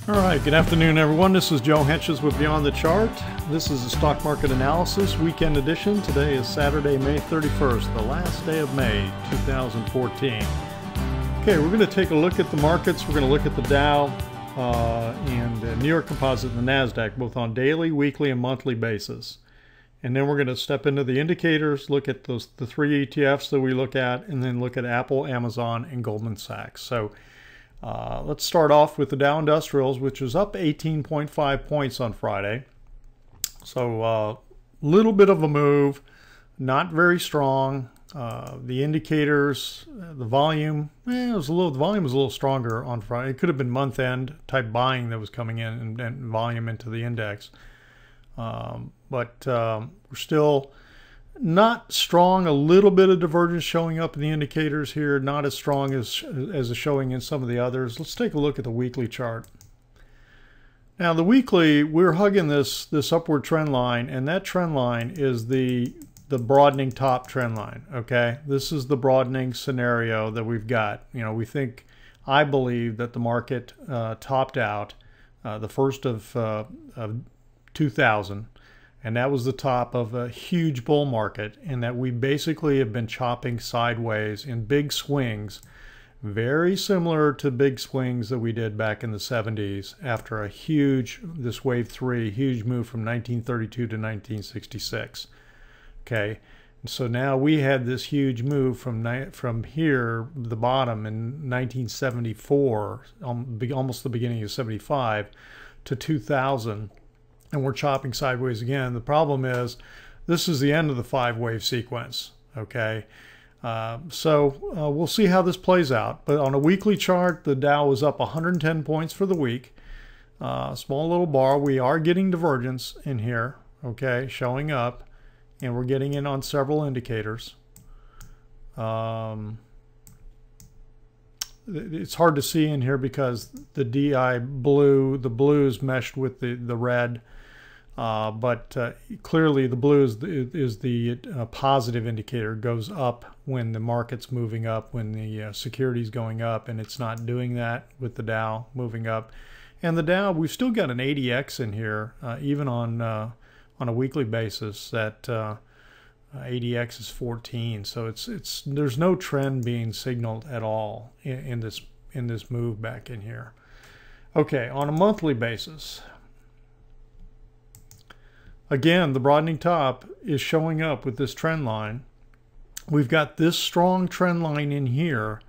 All right, good afternoon, everyone. This is Joe Henches with Beyond the Chart. This is a stock market analysis weekend edition. Today is Saturday, May 31st, the last day of May 2014. Okay, we're going to take a look at the markets. We're going to look at the Dow and the New York Composite and the Nasdaq, both on daily, weekly, and monthly basis. And then we're going to step into the indicators, look at the three ETFs that we look at, and then look at Apple, Amazon, and Goldman Sachs. So let's start off with the Dow Industrials, which was up 18.5 points on Friday. So a little bit of a move, not very strong. The indicators, the volume, the volume was a little stronger on Friday. It could have been month-end type buying that was coming in and volume into the index. But we're still not strong. A little bit of divergence showing up in the indicators here, not as strong as is showing in some of the others. Let's take a look at the weekly chart. Now the weekly, we're hugging this upward trend line, and that trend line is the broadening top trend line. Okay, this is the broadening scenario that we've got. You know, I believe that the market topped out the first of 2000. And that was the top of a huge bull market, and that we basically have been chopping sideways in big swings, very similar to big swings that we did back in the 70s after a this wave 3, huge move from 1932 to 1966. Okay, and so now we had this huge move from here, the bottom in 1974, almost the beginning of 75, to 2000. And we're chopping sideways again. The problem is this is the end of the 5-wave sequence, okay? So we'll see how this plays out. But on a weekly chart, the Dow was up 110 points for the week. Small little bar. We are getting divergence in here, okay, showing up. And we're getting in on several indicators. It's hard to see in here because the DI blue, the blues meshed with the red. But clearly the blue is the positive indicator. It goes up when the market's moving up, when the security's going up, and it's not doing that with the Dow moving up. And the Dow, we've still got an ADX in here, even on a weekly basis. That ADX is 14, so there's no trend being signaled at all in this move back in here. Okay, on a monthly basis. Again, the broadening top is showing up with this trend line. We've got this strong trend line in here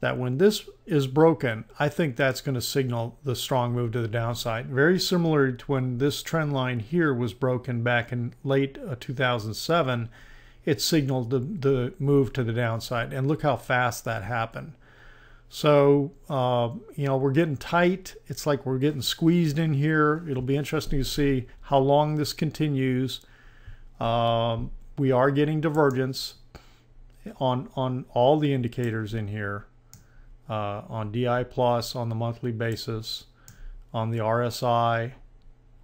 that when this is broken, I think that's going to signal the strong move to the downside. Very similar to when this trend line here was broken back in late 2007, it signaled the move to the downside. And look how fast that happened. So, you know, we're getting tight. It's like we're getting squeezed in here. It'll be interesting to see how long this continues. We are getting divergence on all the indicators in here, on DI plus on the monthly basis, on the RSI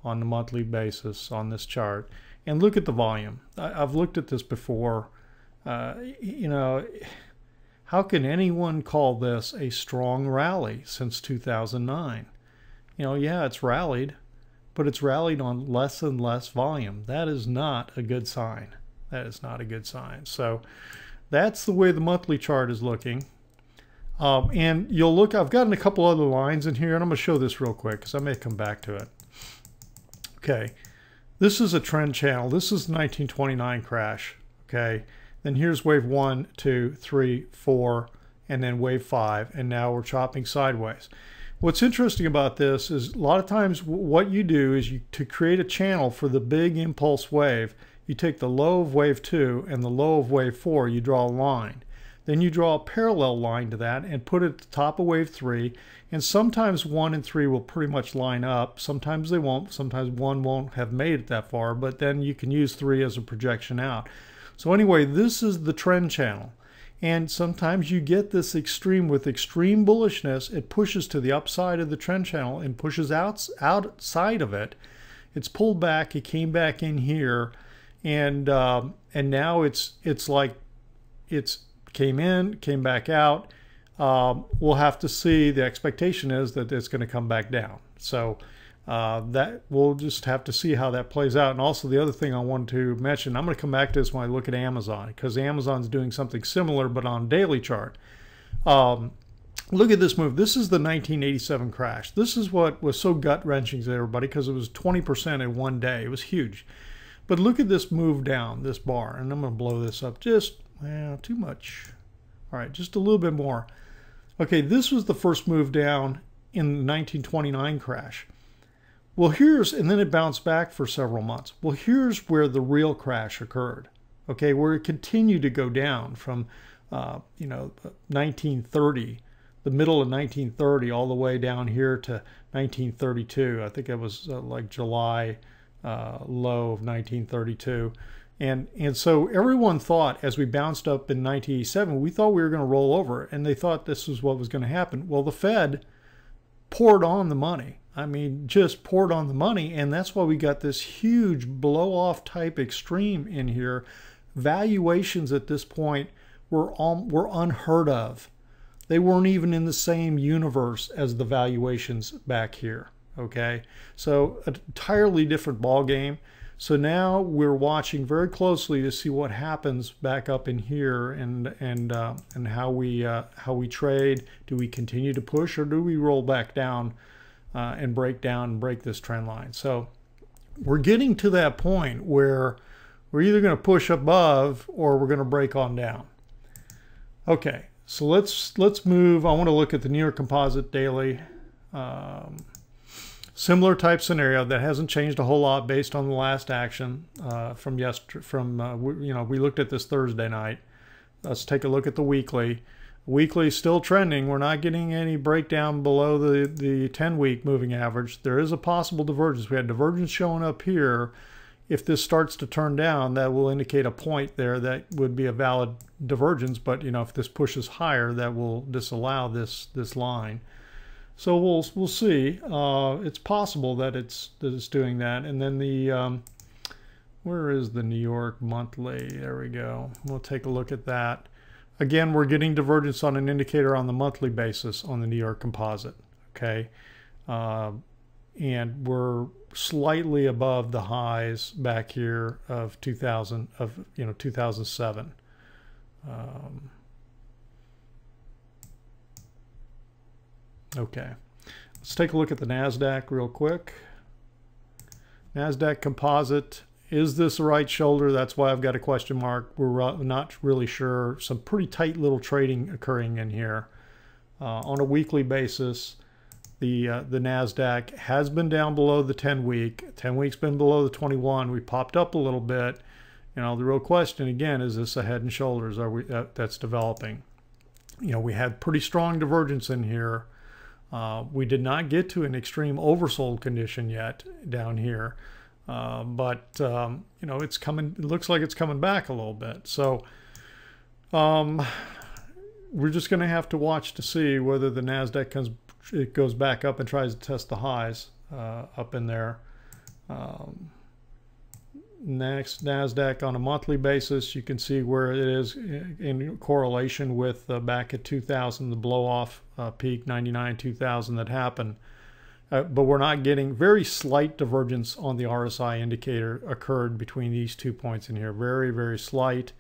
on the monthly basis on this chart. And look at the volume. I've looked at this before. You know, how can anyone call this a strong rally since 2009? You know, yeah, it's rallied, but it's rallied on less and less volume. That is not a good sign. That is not a good sign. So that's the way the monthly chart is looking. And you'll look, I've gotten a couple other lines in here, and I'm going to show this real quick because I may come back to it. Okay, this is a trend channel. This is the 1929 crash, okay? Then here's wave 1, 2, 3, 4, and then wave 5, and now we're chopping sideways. What's interesting about this is a lot of times what you do is to create a channel for the big impulse wave, you take the low of wave 2 and the low of wave 4, you draw a line. Then you draw a parallel line to that and put it at the top of wave 3, and sometimes 1 and 3 will pretty much line up. Sometimes they won't. Sometimes 1 won't have made it that far, but then you can use 3 as a projection out. So anyway, this is the trend channel. And sometimes you get this extreme with extreme bullishness. It pushes to the upside of the trend channel and pushes outside of it. It's pulled back. It came back in here, and now it's like it's came in, came back out. we'll have to see. The expectation is that it's going to come back down. So that we'll just have to see how that plays out. And also the other thing I wanted to mention, I'm going to come back to this when I look at Amazon, because Amazon's doing something similar but on daily chart. Look at this move. This is the 1987 crash. This is what was so gut-wrenching to everybody, because it was 20% in one day. It was huge. But look at this move down, this bar. And I'm going to blow this up just, well, too much. All right, just a little bit more. Okay, this was the first move down in the 1929 crash. Well, and then it bounced back for several months. Well, here's where the real crash occurred. Okay, where it continued to go down from, 1930, the middle of 1930, all the way down here to 1932. I think it was like July low of 1932. And so everyone thought, as we bounced up in 1987, we thought we were going to roll over, and they thought this was what was going to happen. Well, the Fed poured on the money. I mean, just poured on the money, and that's why we got this huge blow-off type extreme in here. Valuations at this point were unheard of. They weren't even in the same universe as the valuations back here. Okay, so an entirely different ball game. So now we're watching very closely to see what happens back up in here, and how we trade. Do we continue to push, or do we roll back down and break this trend line? So we're getting to that point where we're either going to push above or we're going to break on down. Okay, so let's move. I want to look at the New York Composite daily. Similar type scenario that hasn't changed a whole lot based on the last action from yesterday. We looked at this Thursday night. Let's take a look at the weekly. Weekly still trending. We're not getting any breakdown below the 10-week moving average. There is a possible divergence. We had divergence showing up here. If this starts to turn down, that will indicate a point there that would be a valid divergence. But if this pushes higher, that will disallow this line. So we'll see. It's possible that it's doing that. And then the where is the New York monthly? There we go. We'll take a look at that. Again, we're getting divergence on an indicator on the monthly basis on the New York Composite. Okay, and we're slightly above the highs back here of 2007. Okay, let's take a look at the Nasdaq real quick. Nasdaq Composite, is this the right shoulder? That's why I've got a question mark. We're not really sure. Some pretty tight little trading occurring in here. On a weekly basis, the Nasdaq has been down below the 10-week. 10-week's been below the 21. We popped up a little bit. The real question again is this a head and shoulders? Are we that's developing? We had pretty strong divergence in here. We did not get to an extreme oversold condition yet down here, but it's coming. It looks like it's coming back a little bit. So we're just going to have to watch to see whether the Nasdaq goes back up and tries to test the highs up in there. Next, Nasdaq on a monthly basis, you can see where it is in correlation with back at 2000, the blow-off peak 99, 2000 that happened. But we're not getting very slight divergence on the RSI indicator occurred between these 2 points in here. Very, very slight.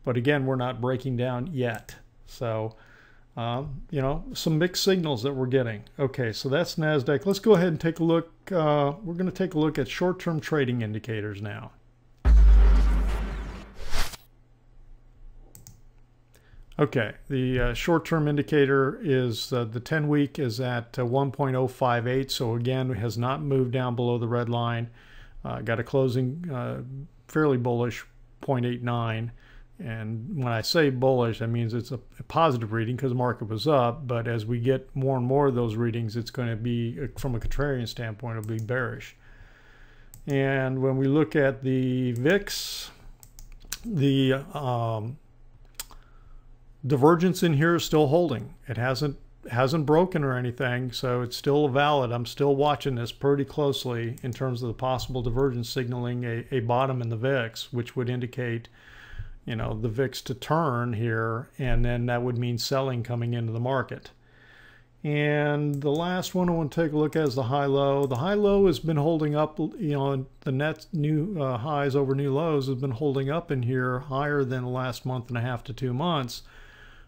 But again, we're not breaking down yet. So, some mixed signals that we're getting. Okay, so that's Nasdaq. Let's go ahead and take a look. We're going to take a look at short-term trading indicators now. Okay, the short-term indicator is the 10-week is at 1.058. So again, it has not moved down below the red line. Got a closing fairly bullish, 0.89. And when I say bullish, that means it's a positive reading because the market was up. But as we get more and more of those readings, it's going to be, from a contrarian standpoint, it'll be bearish. And when we look at the VIX, the divergence in here is still holding. It hasn't broken or anything, so it's still valid. I'm still watching this pretty closely in terms of the possible divergence signaling a bottom in the VIX, which would indicate the VIX to turn here, and then that would mean selling coming into the market. And the last one I want to take a look at is the high-low. The high-low has been holding up, the net new highs over new lows has been holding up in here higher than the last month and a half to 2 months.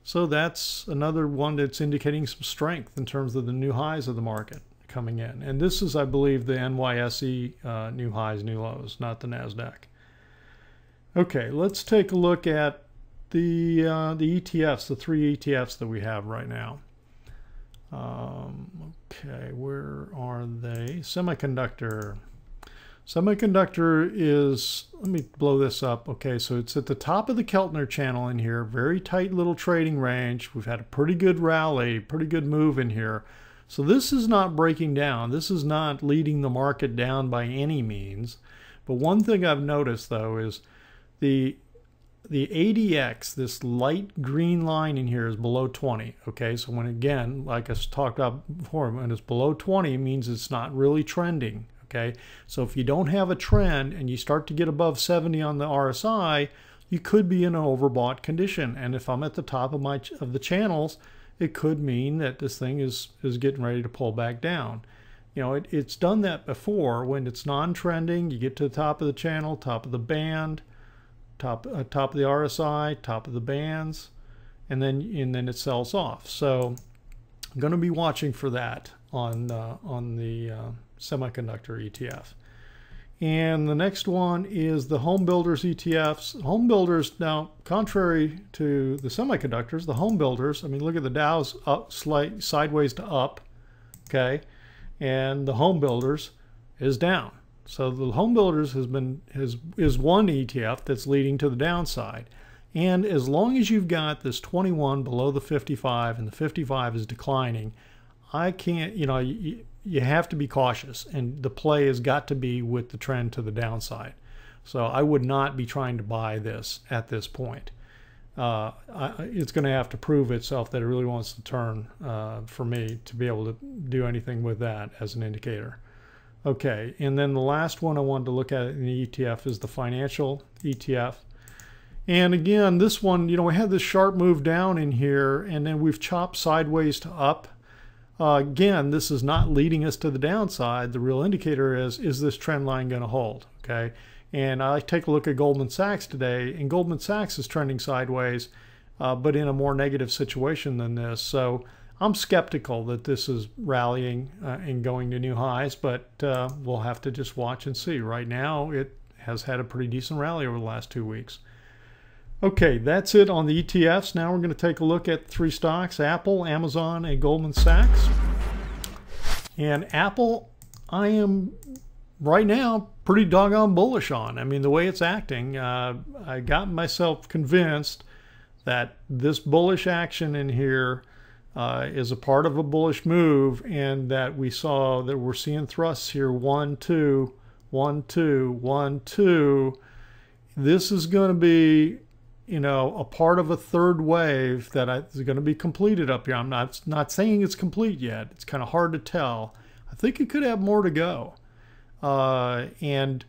So that's another one that's indicating some strength in terms of the new highs of the market coming in. And this is, I believe, the NYSE new highs, new lows, not the Nasdaq. Okay, let's take a look at the ETFs, the 3 ETFs that we have right now. Okay, where are they? Semiconductor. Semiconductor is, let me blow this up. Okay, so it's at the top of the Keltner channel in here, very tight little trading range. We've had a pretty good rally, pretty good move in here. So this is not breaking down. This is not leading the market down by any means. But one thing I've noticed though is the ADX, this light green line in here, is below 20. Okay, so when, again, like I talked about before, when it's below 20, it means it's not really trending. Okay, so if you don't have a trend and you start to get above 70 on the RSI, you could be in an overbought condition. And if I'm at the top of the channels, it could mean that this thing is getting ready to pull back down. It's done that before. When it's non-trending, you get to the top of the channel, top of the band, top of the RSI, top of the bands, and then it sells off. So I'm going to be watching for that on the semiconductor ETF. And the next one is the home builders ETFs. Home builders, now, contrary to the semiconductors, the home builders, I mean, look at the Dow's up, slight sideways to up, okay, and the home builders is down. So the home builders is one ETF that's leading to the downside. And as long as you've got this 21 below the 55 and the 55 is declining, I can't, you have to be cautious, and the play has got to be with the trend to the downside. So I would not be trying to buy this at this point. It's going to have to prove itself that it really wants to turn for me to be able to do anything with that as an indicator. Okay, and then the last one I wanted to look at in the ETF is the financial ETF. And again, this one, we had this sharp move down in here, and then we've chopped sideways to up. Again, this is not leading us to the downside. The real indicator is this trend line going to hold? Okay, and I take a look at Goldman Sachs today, and Goldman Sachs is trending sideways, but in a more negative situation than this. So I'm skeptical that this is rallying and going to new highs, but we'll have to just watch and see. Right now, it has had a pretty decent rally over the last 2 weeks. Okay, that's it on the ETFs. Now we're going to take a look at 3 stocks: Apple, Amazon, and Goldman Sachs. And Apple, I am right now pretty doggone bullish on. I mean, the way it's acting, I got myself convinced that this bullish action in here is a part of a bullish move, and that we're seeing thrusts here, 1, 2, 1, 2, 1, 2. This is going to be, a part of a third wave that is going to be completed up here. I'm not saying it's complete yet. It's kind of hard to tell. I think it could have more to go. And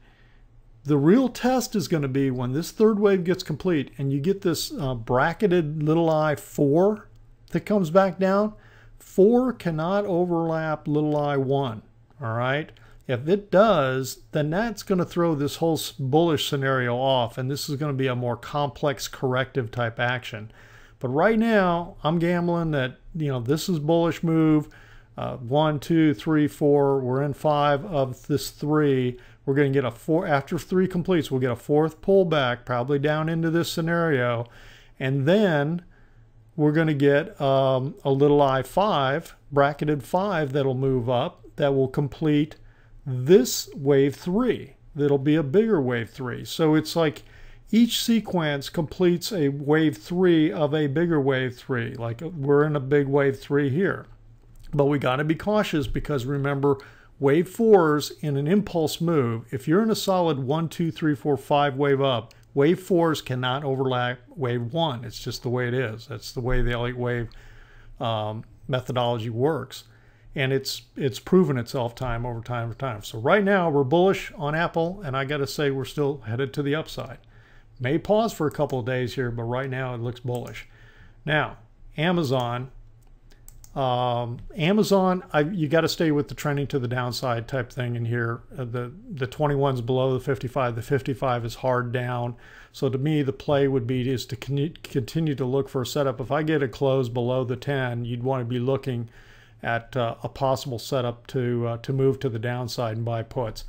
the real test is going to be when this third wave gets complete and you get this bracketed little I 4 that comes back down. 4 cannot overlap little I 1. All right. If it does, then that's going to throw this whole bullish scenario off, and this is going to be a more complex corrective type action. But right now, I'm gambling that this is bullish move. 1, 2, 3, 4. We're in 5 of this 3. We're going to get a 4 after 3 completes. We'll get a 4th pullback, probably down into this scenario, and then we're going to get a little I 5, bracketed 5, that'll move up, that will complete this wave 3. That'll be a bigger wave 3. So it's like each sequence completes a wave 3 of a bigger wave 3. Like we're in a big wave 3 here. But we got to be cautious, because remember, wave 4s in an impulse move, if you're in a solid 1, 2, 3, 4, 5 wave up, wave 4s cannot overlap wave 1. It's just the way it is. That's the way the Elliott wave methodology works. And it's proven itself time over time over time. So right now we're bullish on Apple, and I got to say we're still headed to the upside. May pause for a couple of days here, but right now it looks bullish. Now, Amazon. Amazon, you got to stay with the trending to the downside type thing in here. The 21's below the 55. The 55 is hard down. So to me, the play would be is to continue to look for a setup. If I get a close below the 10, you'd want to be looking at a possible setup to move to the downside and buy puts.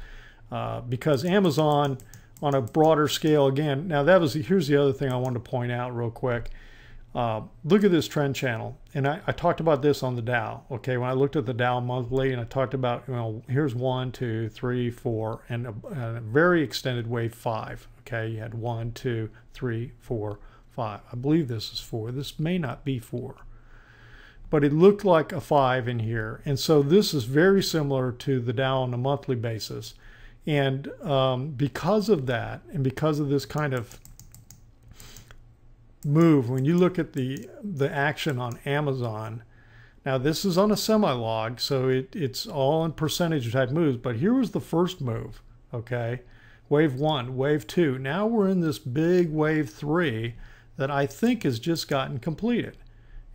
Because Amazon, on a broader scale, again, now here's the other thing I wanted to point out real quick. Look at this trend channel, and I talked about this on the Dow. Okay, when I looked at the Dow monthly, and I talked about, here's 1, 2, 3, 4, and a very extended wave 5. Okay, you had 1, 2, 3, 4, 5. I believe this is 4. This may not be 4, but it looked like a 5 in here, and so this is very similar to the Dow on a monthly basis. And because of that, and because of this kind of move, when you look at the action on Amazon, now this is on a semi-log, so it's all in percentage type moves, but here was the first move. Okay, wave 1, wave 2, now we're in this big wave 3 that I think has just gotten completed,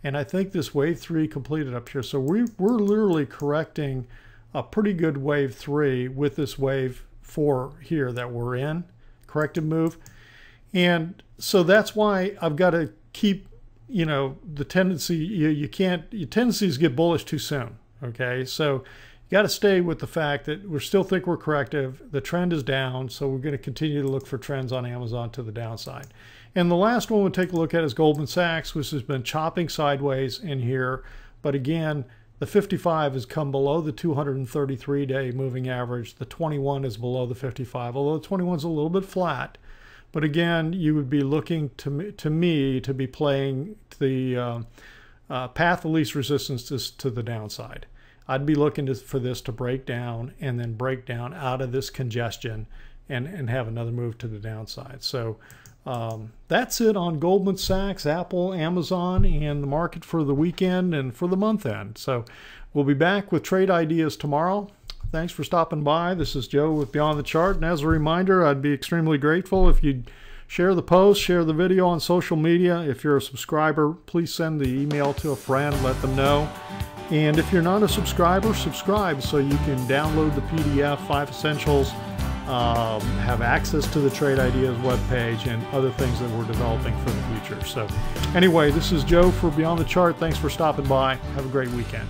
and I think this wave 3 completed up here. So we're literally correcting a pretty good wave 3 with this wave 4 here that we're in, corrective move. And so that's why I've got to keep, the tendency, your tendencies get bullish too soon. Okay, so you got to stay with the fact that we still think we're corrective. The trend is down, so we're going to continue to look for trends on Amazon to the downside. And the last one we'll take a look at is Goldman Sachs, which has been chopping sideways in here. But again, the 55 has come below the 233-day moving average. The 21 is below the 55, although the 21 is a little bit flat. But again, you would be looking to me to be playing the path of least resistance to the downside. I'd be looking for this to break down and then break down out of this congestion and have another move to the downside. So that's it on Goldman Sachs, Apple, Amazon, and the market for the weekend and for the month end. So we'll be back with trade ideas tomorrow. Thanks for stopping by. This is Joe with Beyond the Chart. And as a reminder, I'd be extremely grateful if you'd share the post, share the video on social media. If you're a subscriber, please send the email to a friend, let them know. And if you're not a subscriber, subscribe so you can download the PDF, 5 Essentials, have access to the Trade Ideas webpage and other things that we're developing for the future. So anyway, this is Joe for Beyond the Chart. Thanks for stopping by. Have a great weekend.